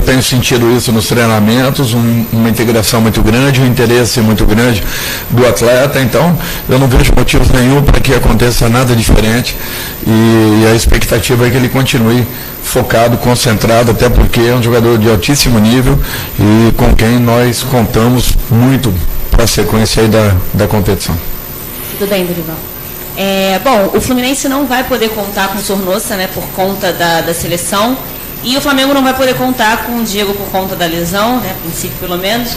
tenho sentido isso nos treinamentos, uma integração muito grande, um interesse muito grande do atleta, então eu não vejo motivo nenhum para que aconteça nada diferente e a expectativa é que ele continue focado, concentrado, até porque é um jogador de altíssimo nível e com quem nós contamos muito para a sequência aí da competição. Tudo bem, Dorival. Bom, o Fluminense não vai poder contar com o Sornosa, né, por conta da seleção, e o Flamengo não vai poder contar com o Diego por conta da lesão, né, a princípio pelo menos.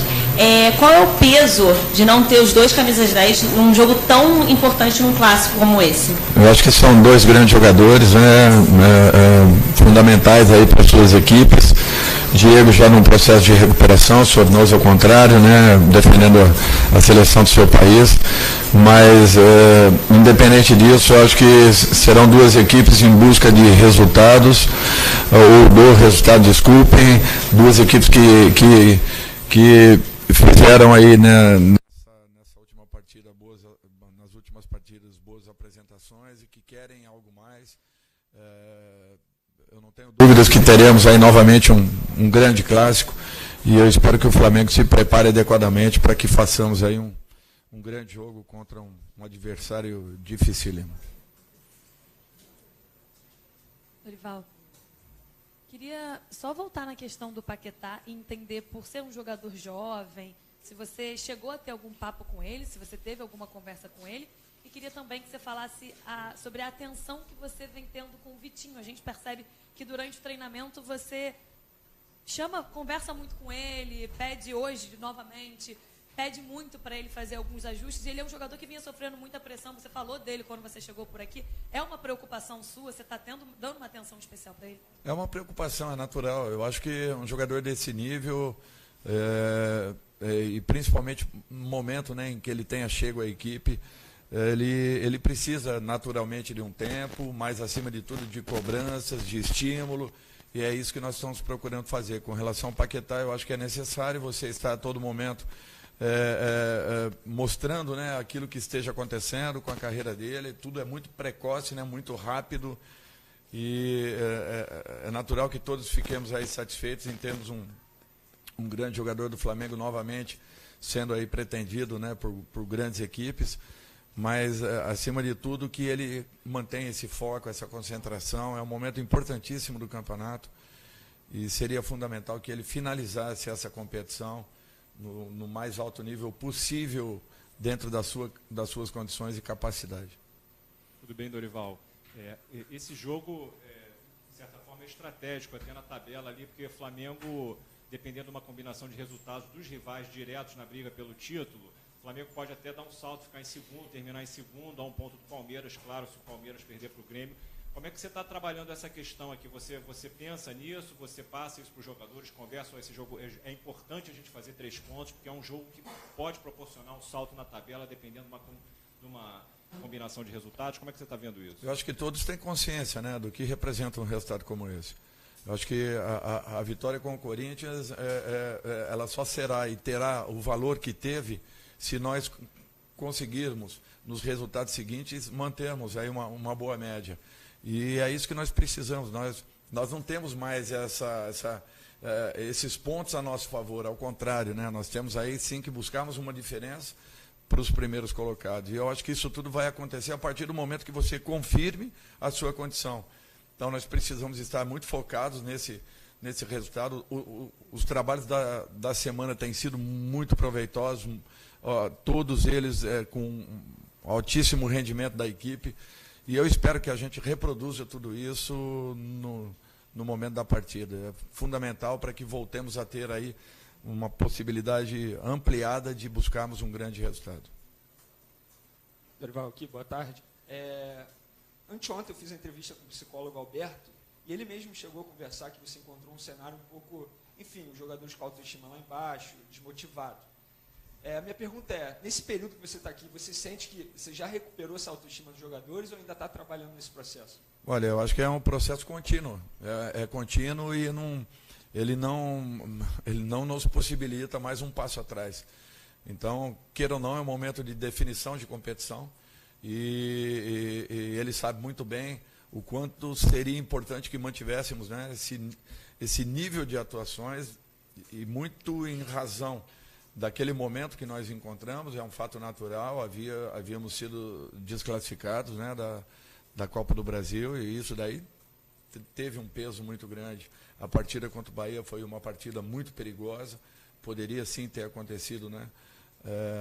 Qual é o peso de não ter os dois camisas 10 num jogo tão importante num clássico como esse? Eu acho que são dois grandes jogadores, né, fundamentais aí para as suas equipes. Diego já num processo de recuperação, Sornosa ao contrário, né, defendendo a seleção do seu país, mas independente disso, eu acho que serão duas equipes em busca de resultados, ou do resultado, desculpem, duas equipes que fizeram aí, né, nessa última partida nas últimas partidas boas apresentações e que querem algo mais. Eu não tenho dúvidas que teremos aí novamente um grande clássico e eu espero que o Flamengo se prepare adequadamente para que façamos aí um grande jogo contra um adversário dificílimo. Dorival, queria só voltar na questão do Paquetá e entender, por ser um jogador jovem, se você chegou a ter algum papo com ele, se você teve alguma conversa com ele. E queria também que você falasse sobre a atenção que você vem tendo com o Vitinho. A gente percebe que durante o treinamento você conversa muito com ele, pede hoje novamente, pede muito para ele fazer alguns ajustes. E ele é um jogador que vinha sofrendo muita pressão. Você falou dele quando você chegou por aqui. É uma preocupação sua? Você está dando uma atenção especial para ele? É uma preocupação, é natural. Eu acho que um jogador desse nível, e principalmente no momento, né, em que ele tenha chego à equipe, ele precisa naturalmente de um tempo, mas acima de tudo de cobranças, de estímulo, e é isso que nós estamos procurando fazer. Com relação ao Paquetá, eu acho que é necessário você estar a todo momento mostrando, né, aquilo que esteja acontecendo com a carreira dele. Tudo é muito precoce, né, muito rápido, e é natural que todos fiquemos aí satisfeitos em termos um grande jogador do Flamengo novamente sendo aí pretendido, né, por grandes equipes. Mas, acima de tudo, que ele mantenha esse foco, essa concentração. É um momento importantíssimo do campeonato e seria fundamental que ele finalizasse essa competição no mais alto nível possível dentro das suas condições e capacidade. Tudo bem, Dorival. Esse jogo, de certa forma, é estratégico até na tabela ali, porque o Flamengo, dependendo de uma combinação de resultados dos rivais diretos na briga pelo título, o Flamengo pode até dar um salto, ficar em segundo, terminar em segundo, a um ponto do Palmeiras, claro, se o Palmeiras perder para o Grêmio. Como é que você está trabalhando essa questão aqui? Você pensa nisso, você passa isso para os jogadores, conversa, esse jogo é importante a gente fazer 3 pontos, porque é um jogo que pode proporcionar um salto na tabela, dependendo de uma combinação de resultados. Como é que você está vendo isso? Eu acho que todos têm consciência, né, do que representa um resultado como esse. Eu acho que a vitória com o Corinthians, ela só será e terá o valor que teve se nós conseguirmos, nos resultados seguintes, mantermos aí uma boa média. E é isso que nós precisamos. Nós não temos mais esses pontos a nosso favor, ao contrário, né? Nós temos aí sim que buscarmos uma diferença para os primeiros colocados. E eu acho que isso tudo vai acontecer a partir do momento que você confirme a sua condição. Então nós precisamos estar muito focados nesse resultado. Os trabalhos da semana têm sido muito proveitosos, todos eles com altíssimo rendimento da equipe, e eu espero que a gente reproduza tudo isso no momento da partida. É fundamental para que voltemos a ter aí uma possibilidade ampliada de buscarmos um grande resultado. Dorival, aqui, boa tarde. Anteontem eu fiz uma entrevista com o psicólogo Alberto, e ele mesmo chegou a conversar que você encontrou um cenário um pouco, enfim, os jogadores com autoestima lá embaixo, desmotivado. A minha pergunta é, nesse período que você está aqui, você sente que você já recuperou essa autoestima dos jogadores ou ainda está trabalhando nesse processo? Olha, eu acho que é um processo contínuo. É contínuo e ele não nos possibilita mais um passo atrás. Então, queira ou não, é um momento de definição de competição e ele sabe muito bem o quanto seria importante que mantivéssemos, né, esse nível de atuações, e muito em razão daquele momento que nós encontramos, é um fato natural, havíamos sido desclassificados, né, da Copa do Brasil, e isso daí teve um peso muito grande. A partida contra o Bahia foi uma partida muito perigosa, poderia sim ter acontecido, né,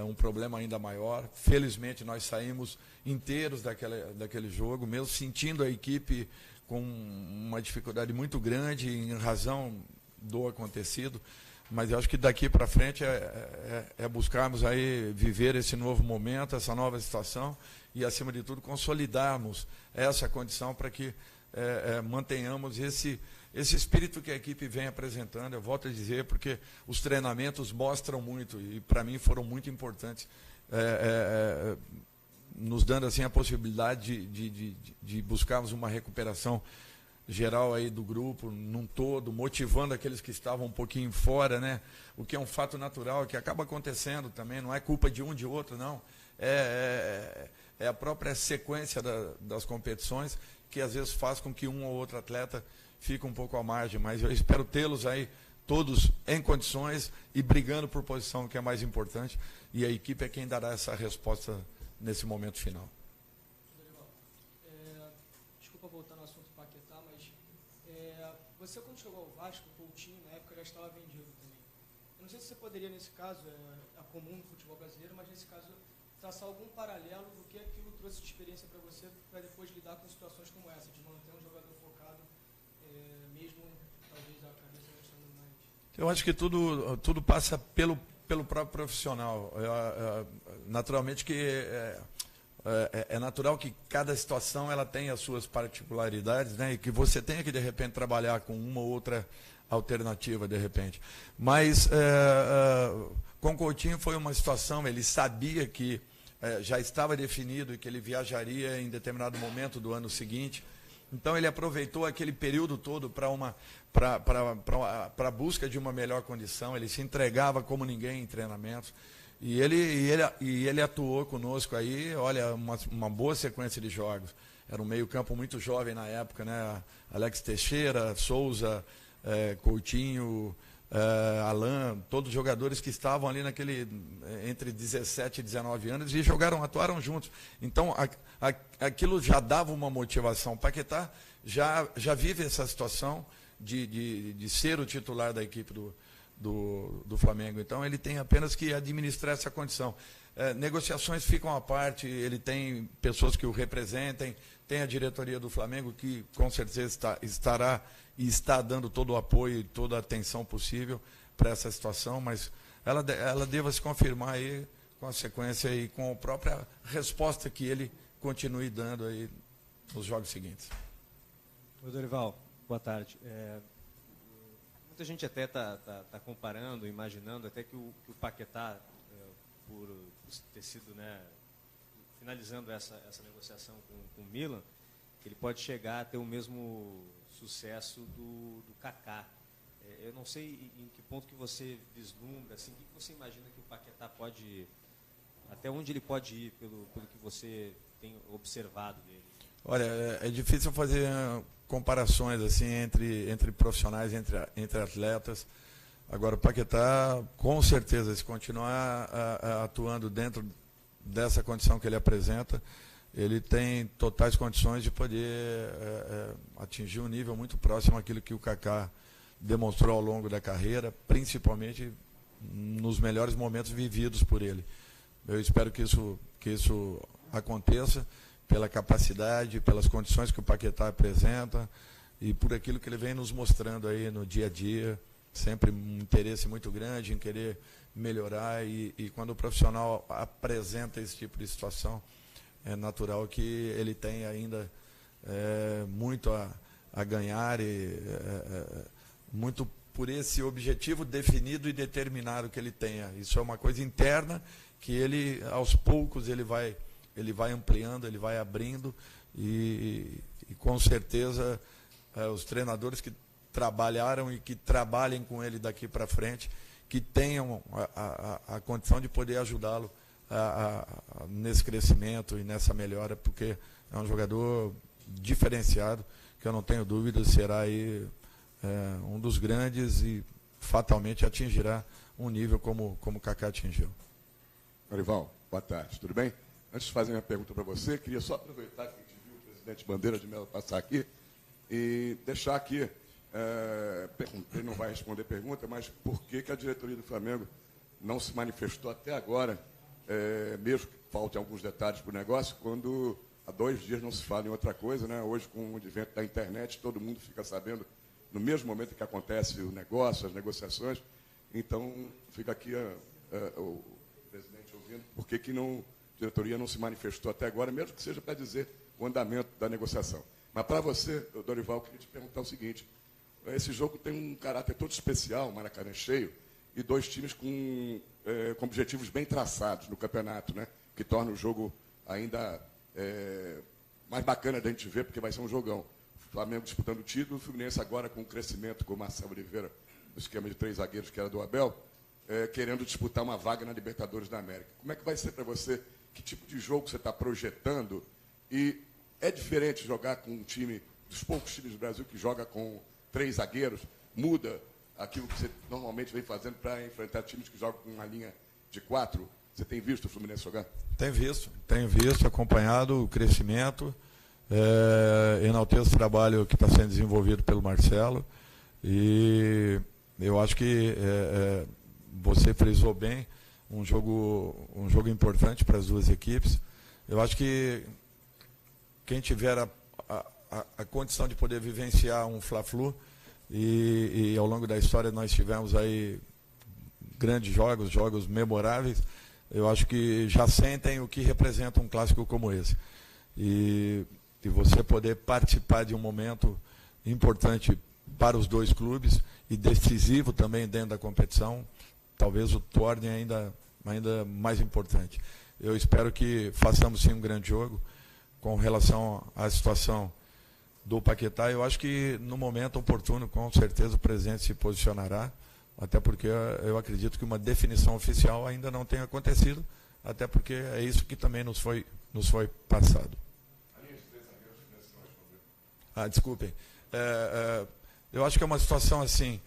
um problema ainda maior. Felizmente nós saímos inteiros daquele jogo, mesmo sentindo a equipe com uma dificuldade muito grande em razão do acontecido, mas eu acho que daqui para frente é buscarmos aí viver esse novo momento, essa nova situação e, acima de tudo, consolidarmos essa condição para que mantenhamos esse espírito que a equipe vem apresentando. Eu volto a dizer, porque os treinamentos mostram muito e, para mim, foram muito importantes, nos dando assim a possibilidade de buscarmos uma recuperação geral aí do grupo, num todo, motivando aqueles que estavam um pouquinho fora, né? O que é um fato natural, que acaba acontecendo também, não é culpa de um de outro, não. É a própria sequência das competições que às vezes faz com que um ou outro atleta fique um pouco à margem, mas eu espero tê-los aí todos em condições e brigando por posição, que é mais importante, e a equipe é quem dará essa resposta nesse momento final. Desculpa voltar no assunto Paquetá, mas você, quando chegou ao Vasco, o Coutinho na época já estava vendido também. Eu não sei se você poderia, nesse caso, é comum no futebol brasileiro, mas nesse caso traçar algum paralelo do que aquilo trouxe de experiência para você, para depois lidar com situações como essa, de manter um jogador focado, mesmo talvez a cabeça não estando mais. Eu acho que tudo passa pelo próprio profissional. Naturalmente que é natural que cada situação ela tenha as suas particularidades, né, e que você tenha que, de repente, trabalhar com uma ou outra alternativa, de repente. Mas com o Coutinho foi uma situação, ele sabia que já estava definido e que ele viajaria em determinado momento do ano seguinte. Então ele aproveitou aquele período todo para a busca de uma melhor condição. Ele se entregava como ninguém em treinamentos. E ele atuou conosco aí, olha, uma boa sequência de jogos. Era um meio-campo muito jovem na época, né? Alex Teixeira, Souza, Coutinho, Alain, todos jogadores que estavam ali entre 17 e 19 anos e atuaram juntos. Então, aquilo já dava uma motivação. O Paquetá já vive essa situação de ser o titular da equipe do Flamengo. Então, ele tem apenas que administrar essa condição. Negociações ficam à parte, ele tem pessoas que o representem, tem a diretoria do Flamengo que, com certeza, estará e está dando todo o apoio e toda a atenção possível para essa situação, mas ela deva se confirmar aí com a sequência e com a própria resposta que ele continue dando aí nos jogos seguintes. Oi, Dorival, boa tarde. Muita gente até está comparando, imaginando até que o Paquetá, por ter sido, né, finalizando essa negociação com o Milan, que ele pode chegar a ter o mesmo sucesso do Kaká. Eu não sei em que ponto que você vislumbra, assim, o que você imagina que o Paquetá pode, até onde ele pode ir pelo que você tem observado dele? Olha, é difícil fazer comparações assim entre profissionais, entre atletas. Agora, o Paquetá, com certeza, se continuar atuando dentro dessa condição que ele apresenta, ele tem totais condições de poder atingir um nível muito próximo àquilo que o Kaká demonstrou ao longo da carreira, principalmente nos melhores momentos vividos por ele. Eu espero que isso aconteça pela capacidade, pelas condições que o Paquetá apresenta e por aquilo que ele vem nos mostrando aí no dia a dia, sempre um interesse muito grande em querer melhorar e quando o profissional apresenta esse tipo de situação, é natural que ele tenha ainda muito a ganhar e muito por esse objetivo definido e determinado que ele tenha. Isso é uma coisa interna que ele, aos poucos, ele vai ampliando, ele vai abrindo e com certeza os treinadores que trabalharam e que trabalhem com ele daqui para frente, que tenham a condição de poder ajudá-lo nesse crescimento e nessa melhora, porque é um jogador diferenciado, que eu não tenho dúvida será aí um dos grandes e fatalmente atingirá um nível como o Kaká atingiu. Dorival, boa tarde, tudo bem? Antes de fazer minha pergunta para você, queria só aproveitar que a gente viu o presidente Bandeira de Mello passar aqui e deixar aqui, ele não vai responder pergunta, mas por que a diretoria do Flamengo não se manifestou até agora, mesmo que faltem alguns detalhes para o negócio, quando há 2 dias não se fala em outra coisa, né? Hoje, com o advento da internet, todo mundo fica sabendo no mesmo momento que acontece o negócio, as negociações. Então, fica aqui o presidente ouvindo por que a diretoria não se manifestou até agora, mesmo que seja para dizer o andamento da negociação. Mas para você, Dorival, eu queria te perguntar o seguinte: esse jogo tem um caráter todo especial, Maracanã cheio, e 2 times com objetivos bem traçados no campeonato, né? Que torna o jogo ainda mais bacana da gente ver, porque vai ser um jogão. O Flamengo disputando o título, o Fluminense agora com o crescimento com o Marcelo Oliveira, no esquema de 3 zagueiros que era do Abel, querendo disputar uma vaga na Libertadores da América. Como é que vai ser para você? Que tipo de jogo você está projetando? E é diferente jogar com um time, dos poucos times do Brasil que joga com 3 zagueiros? Muda aquilo que você normalmente vem fazendo para enfrentar times que jogam com uma linha de 4? Você tem visto o Fluminense jogar? Tenho visto, acompanhado o crescimento, enalteço o trabalho que está sendo desenvolvido pelo Marcelo, e eu acho que você frisou bem, um jogo importante para as 2 equipes. Eu acho que quem tiver a condição de poder vivenciar um Fla-Flu, e ao longo da história nós tivemos aí grandes jogos memoráveis, eu acho que já sentem o que representa um clássico como esse. E você poder participar de um momento importante para os 2 clubes e decisivo também dentro da competição, talvez o torne ainda mais importante. Eu espero que façamos sim um grande jogo. Com relação à situação do Paquetá, eu acho que no momento oportuno, com certeza o presidente se posicionará, até porque eu acredito que uma definição oficial ainda não tenha acontecido, até porque é isso que também nos foi passado. Desculpem. Eu acho que é uma situação assim,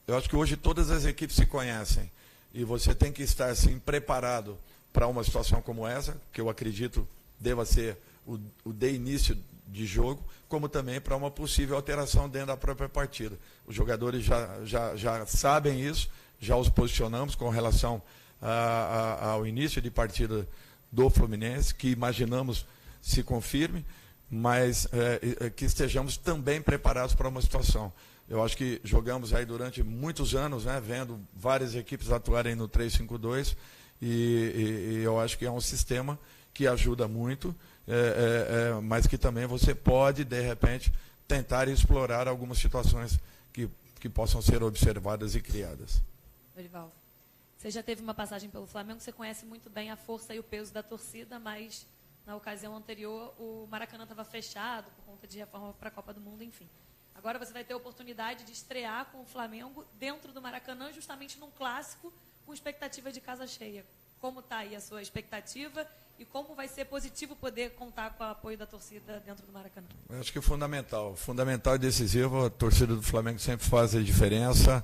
eu acho que hoje todas as equipes se conhecem, e você tem que estar assim, preparado para uma situação como essa, que eu acredito deva ser o de início de jogo, como também para uma possível alteração dentro da própria partida. Os jogadores já sabem isso, já os posicionamos com relação ao início de partida do Fluminense, que imaginamos se confirme, mas que estejamos também preparados para uma situação. Eu acho que jogamos aí durante muitos anos, né, vendo várias equipes atuarem no 3-5-2, e eu acho que é um sistema que ajuda muito, mas que também você pode, de repente, tentar explorar algumas situações que possam ser observadas e criadas. Dorival, você já teve uma passagem pelo Flamengo, você conhece muito bem a força e o peso da torcida, mas na ocasião anterior o Maracanã estava fechado por conta de reforma para a Copa do Mundo, enfim. Agora você vai ter a oportunidade de estrear com o Flamengo dentro do Maracanã, justamente num clássico, com expectativa de casa cheia. Como está aí a sua expectativa e como vai ser positivo poder contar com o apoio da torcida dentro do Maracanã? Eu acho que é fundamental e decisivo. A torcida do Flamengo sempre faz a diferença.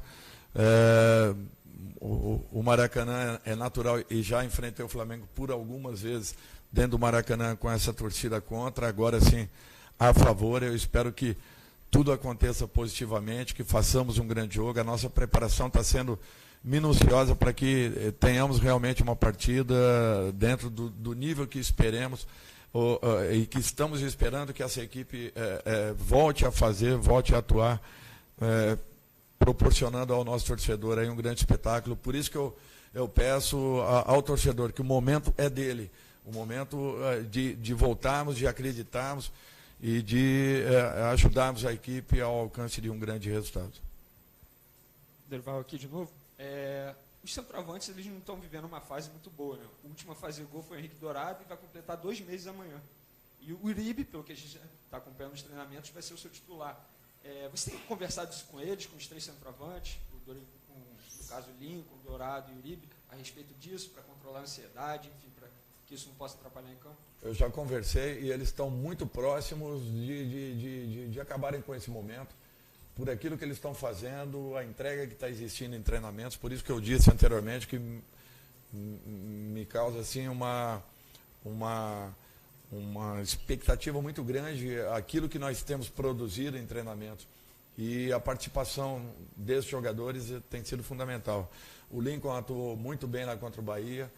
O Maracanã é natural, e já enfrentei o Flamengo por algumas vezes dentro do Maracanã com essa torcida contra, agora sim a favor. Eu espero que tudo aconteça positivamente, que façamos um grande jogo. A nossa preparação está sendo minuciosa para que tenhamos realmente uma partida dentro do nível que esperemos, e que estamos esperando que essa equipe volte a fazer, volte a atuar, proporcionando ao nosso torcedor aí um grande espetáculo. Por isso que eu peço ao torcedor que o momento é dele, o momento de voltarmos, de acreditarmos e de ajudarmos a equipe ao alcance de um grande resultado. Dorival aqui de novo. Os centroavantes, eles não estão vivendo uma fase muito boa, né? A última fase de gol foi o Henrique Dourado e vai completar 2 meses amanhã. E o Uribe, pelo que a gente está acompanhando nos treinamentos, vai ser o seu titular. Você tem conversado isso com eles, com os 3 centroavantes, no caso Lincoln, Dourado e Uribe, a respeito disso, para controlar a ansiedade, enfim, para que isso não possa atrapalhar em campo? Eu já conversei e eles estão muito próximos de acabarem com esse momento, por aquilo que eles estão fazendo, a entrega que está existindo em treinamentos, por isso que eu disse anteriormente que me causa assim uma expectativa muito grande aquilo que nós temos produzido em treinamentos. E a participação desses jogadores tem sido fundamental. O Lincoln atuou muito bem lá contra o Bahia,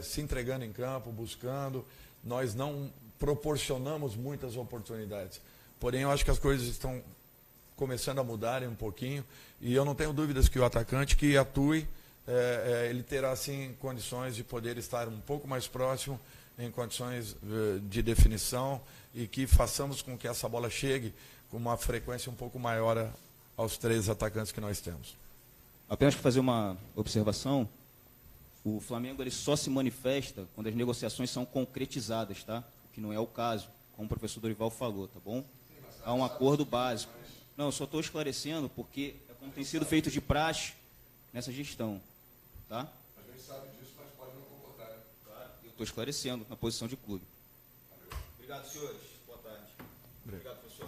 se entregando em campo, buscando. Nós não proporcionamos muitas oportunidades. Porém, eu acho que as coisas estão começando a mudarem um pouquinho. E eu não tenho dúvidas que o atacante que atue, ele terá sim condições de poder estar um pouco mais próximo, em condições de definição, e que façamos com que essa bola chegue com uma frequência um pouco maior aos 3 atacantes que nós temos. Apenas para fazer uma observação, o Flamengo ele só se manifesta quando as negociações são concretizadas, tá? O que não é o caso, como o professor Dorival falou, tá bom? Há um acordo básico. Não, eu só estou esclarecendo porque é como tem sido feito de praxe nessa gestão, tá? A gente sabe disso, mas pode não concordar, né? Claro, eu estou esclarecendo na posição de clube. Obrigado, senhores. Boa tarde. Obrigado, professor.